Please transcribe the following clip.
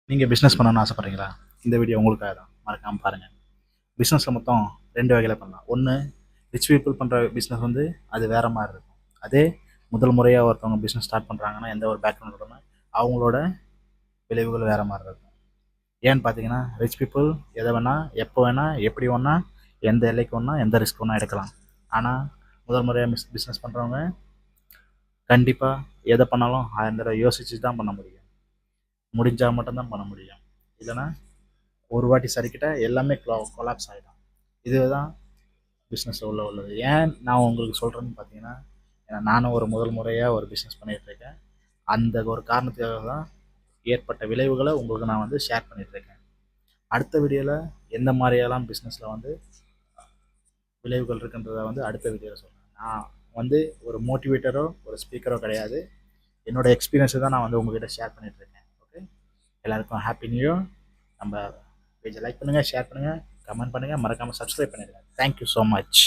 நீங்கள் பிஸ்னஸ் பண்ணணும்னு ஆசைப்பட்றீங்களா? இந்த வீடியோ உங்களுக்காக தான். மறக்காமல் பாருங்கள். பிஸ்னஸில் மொத்தம் 2 வகையில் பண்ணலாம். ஒன்று, ரிச் பீப்புள் பண்ணுற பிஸ்னஸ் வந்து அது வேறு மாதிரி இருக்கும். அதே முதல் முறையாக ஒருத்தவங்க பிஸ்னஸ் ஸ்டார்ட் பண்ணுறாங்கன்னா, எந்த ஒரு பேக்ரவுண்ட் இல்லாமல் அவங்களோட விளைவுகள் வேறு மாதிரி இருக்கும். ஏன்னு பார்த்தீங்கன்னா, ரிச் பீப்புள் எதை வேணால், எப்போ வேணால், எப்படி வேணால், எந்த எல்லைக்கு வேணால், எந்த ரிஸ்க் வேணால் எடுக்கலாம். ஆனால் முதல் முறையாக பிஸ்னஸ் பண்ணுறவங்க கண்டிப்பாக எதை பண்ணாலும் 1000 தடவை யோசிச்சு தான் பண்ண முடியும். முடிஞ்சால் மட்டும்தான் பண்ண முடியும். இல்லைன்னா ஒரு வாட்டி சரிக்கிட்ட எல்லாமே கொலாப்ஸ் ஆகிடும். இதுதான் பிஸ்னஸில் உள்ளது. ஏன் நான் உங்களுக்கு சொல்கிறேன்னு பார்த்தீங்கன்னா, ஏன்னா நானும் ஒரு முதல் முறையாக ஒரு பிஸ்னஸ் பண்ணிகிட்ருக்கேன். அந்த ஒரு காரணத்துக்காக தான் ஏற்பட்ட விளைவுகளை உங்களுக்கு நான் வந்து ஷேர் பண்ணிகிட்ருக்கேன். அடுத்த வீடியோவில் எந்த மாதிரியெல்லாம் பிஸ்னஸில் வந்து விளைவுகள் இருக்குன்றதை வந்து அடுத்த வீடியோவில் சொல்கிறேன். நான் வந்து ஒரு மோட்டிவேட்டரோ ஒரு ஸ்பீக்கரோ கிடையாது. என்னோட எக்ஸ்பீரியன்ஸை தான் நான் வந்து உங்ககிட்ட ஷேர் பண்ணிகிட்ருக்கேன். ஓகே, எல்லாருக்கும் ஹாப்பி நியூ இயர். நம்ம பேஜை லைக் பண்ணுங்கள், ஷேர் பண்ணுங்கள், கமெண்ட் பண்ணுங்கள், மறக்காமல் சப்ஸ்கிரைப் பண்ணிடுங்க. Thank you so much.